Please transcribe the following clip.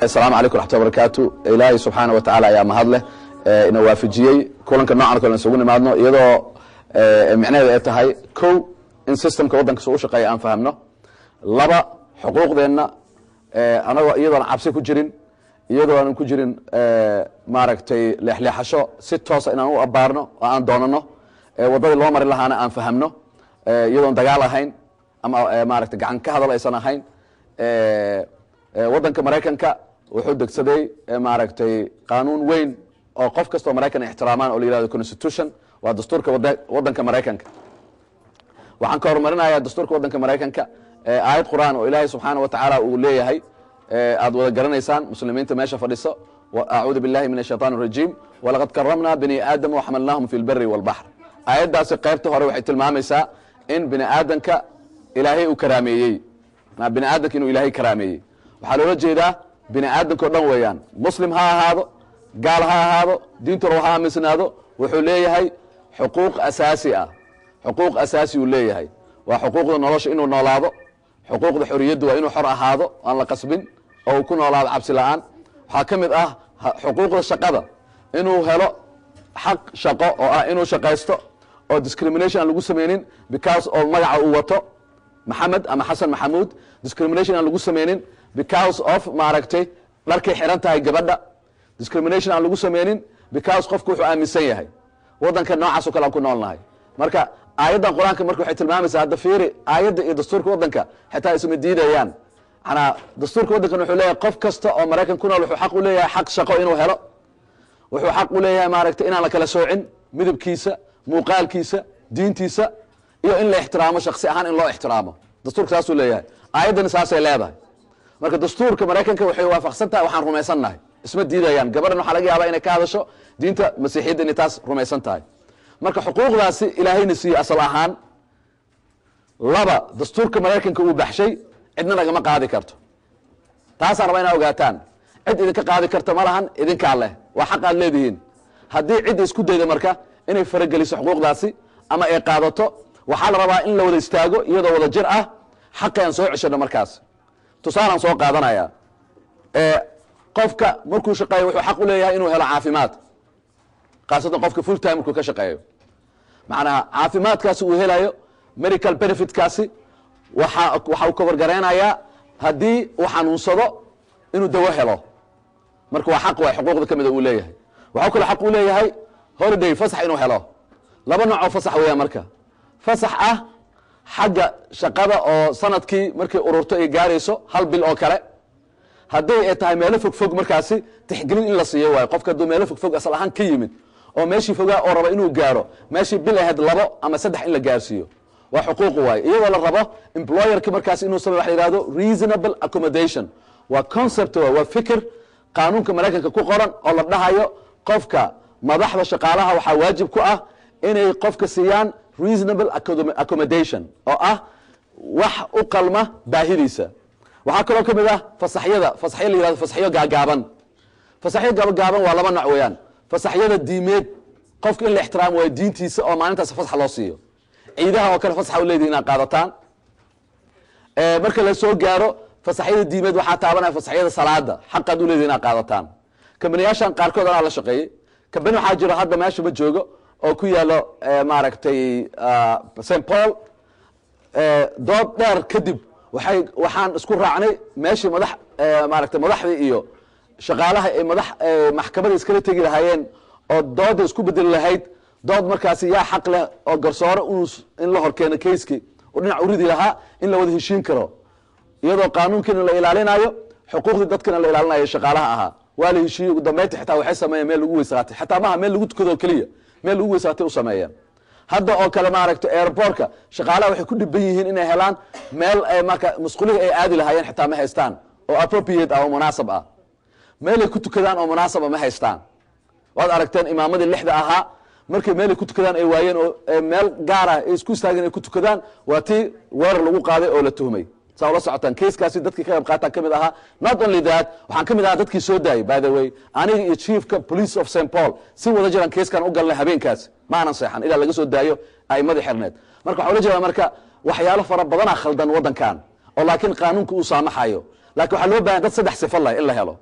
السلام عليكم ورحمة الله وبركاته. إلهي سبحانه وتعالى يا مهدله إنه وافجيي كلنا نوعنا كلنا نسوون معنا يدو معناه إتهاي كو إن سيستم كودن كسوش قاي أن فهمنا لبا حقوق ذينا أنا يدو عبسي كجرين يدو أنا كجرين ماركتي لحشو ست توص إن أنا أبارنا وأن دوننا وضل الله مر الله أنا أن فهمنا يدو دجال هين أما ماركت عن كهذا ليس أنا هين waddanka Mareykanka wuxuu degsaday maaragtay qaanuun weyn oo qof kasta oo Mareykan ixtiraamaan oo la yiraahdo constitution waa dastuurka waddanka Mareykanka waxaan ka hormarinayaa dastuurka waddanka Mareykanka aayad quraan oo Ilaahay subhanahu wa ta'ala uu leeyahay aad wada garanaysaan muslimiinta meesha fadhiso wa a'uudu billahi minash shaitaanir rajiim wa laqad karramna bani aadama wa hamalnahum fil barri wal bahr aayadaasi qaybta hore waxay tilmaamaysaa in bani aadanka Ilaahay uu karaameeyay bani aadanka inuu Ilaahay karaameeyay waxaa loola jeedaa bini aadamkoo dhan weeyaan muslim ha ahaado gaal ha ahaado diinta ha aaminsanaado wuxuu leeyahay xuquuq asaasi uu leeyahay waa xuquuqda nolosha inuu noolaado xuquuqda xorriyadda waa inuu xor ahaado aan la qasbin oo ku noolaado cabsi la'aan waxaa ka mid ah xuquuqda shaqada inuu helo xaq shaqo oo ah inuu shaqaysto oo discrimination aan lagu sameynin because of magaca uu wato maxamed ama xasan maxamuud discrimination aan lagu sameynin because of maaragtay dharkay xiran tahay gabadha discrimination aan lagu sameynin because qofku wuxuu aaminsan yahay waddanka noocaas oo kale aan ku noolnahay marka aayaddan quraanka marka waxay tilmaamaysaa hadda fiiri aayadda iyo dastuurka waddanka xitaa isma diidayaan ana dastuurka waddanka wuxuu leeyahay qof kasta oo Mareykan ku nool wuxuu xaq u leeyahay xaq shaqo inuu helo wuxuu xaq u leeyahay maaragtay inaan la kala soocin midabkiisa muuqaalkiisa diintiisa iyo in la ixtiraamo shakhsi ahaan in loo ixtiraamo dastuurka taas uu leeyahay aayaddan saasay leedahay marka dastuurka Mareykanka waxay waafaqsan tahay waxaan rumaysanahay isma diidayaan gabadhan waxa laga yaabaa inay ka hadasho diinta masiixiyadda inay taas rumaysan tahay marka xuquuqdaasi ilaahayna siiyay asal ahaan laba dastuurka Mareykanka uu baxshay cidna lagama qaadi karto taas aan rabaa inaad ogaataan cid idinka qaadi karto ma lahan idinka leh waa xaq aad leedihiin haddii cid isku dayda marka inay farageliso xuquuqdaasi ama ay qaadato waxaa la rabaa in la wada istaago iyadoo wada jir ah xaqaan soo ceshano markaas tusaalaan soo qaadanaya qofka markuu shaqeeyo wuxuu xaq u leeyahay inuu helo caafimaad qaasatan qofka full time markuu ka shaqeeyo macnaha caafimaadkaasi uu helayo medical benefit kaasi waxa uu ka wargareynayaa haddii uu xanuunsado inuu dawo helo marka waa xaq waa xuquuqda kamid uu leeyahay waxa kale xaq uu leeyahay holiday fasax inuu helo laba nooc oo fasax weeyaa marka fasax ah xagga shaqada oo sanadkii markii ururto ay gaarayso hal bil oo kale haddii ay tahay meelo fog markaasi tixgelin in la siiyo waayo qofka hadduu meelo fog asal ahaan ka yimid oo meeshii fogaa oo raba inuu gaaro meeshii bil ahayd 2 ama 3 in la gaarsiiyo waa xuquuq waayo iyadoo la rabo employerka markaasi inuu sameeyo wax la yiraahdo reasonable accommodation waa concept waa fikir qaanuunka Mareykanka ku qoran oo la dhahayo qofka madaxda shaqaalaha waxaa waajib ku ah inay qofka siiyaan reasonable accommodation oo ah wax u qalma baahidiisa waxa kale oo kamid ah fasaxyo la yiraahdo fasaxyo gaaban waa laba nooc weeyaan fasaxyada diimeed qofka in la ixtiraamo waa diintiisa oo maalintaas fasax loo siiyo ciidaha oo kale fasax u leeyihiin inaad qaadataan marka la soo gaaro fasaxyada diimeed waxa taabanaya fasaxyada salaada xaqad u leeyihiin inaad qaadataan kamaniyaashan qaarkood aan la shaqeeyay kabani waxa jira hadda meesha ma joogo oo ku yaalo maaragtay St Paul dood dheer kadib waxaan isku raacnay meeshii maaragtay madaxdii iyo shaqaalaha ay maxkamadda iskala tagi lahaayeen oo dood isku bedeli lahayd dood markaasi yaa xaq leh oo garsoore in la horkeeno keyski oo dhinac u ridi lahaa in la wada heshiin karo iyadoo qaanuunkiina la ilaalinayo xuquuqda dadkana la ilaalinayo shaqaalaha ahaa waa la heshiiyay ugu dambeyntii xitaa waxay sameeyeen meel lagu weysaatay xitaa maaha meel lagu tukado kaliya meel lagu weysaatay u sameeyeen hadda oo kale maaragtay airportka shaqaalaha waxay ku dhiban yihiin inay helaan meel marka mas'uuliga ay aadi lahaayeen xitaa ma haystaan oo appropriate ah oo munaasab ah meel ay ku tukadaan oo munaasab ma haystaan waad aragteen imaamadii 6 ahaa markay meel ay ku tukadaan ay waayeen oo meel gaar ah ay isku istaageen ay ku tukadaan waa tii weerar lagu qaaday oo la tuhmay saa la socotaan case-kaasi dadkii ka qayb qaataan kamid ahaa not only that waxaan kamid ahaa dadkii soo daayay by the way aniga iyo chiefka police of St Paul si wada jiraan case-kan u galnay habeenkaas ma aanan seexan ilaa laga soo daayo aimada xirneed marka waxa la jeedaa marka waxyaalo fara badan khaldan wadankan oo laakiin qaanuunku uu saamaxayo laakiin waxa loo baahan dad 3 sifo leh in la helo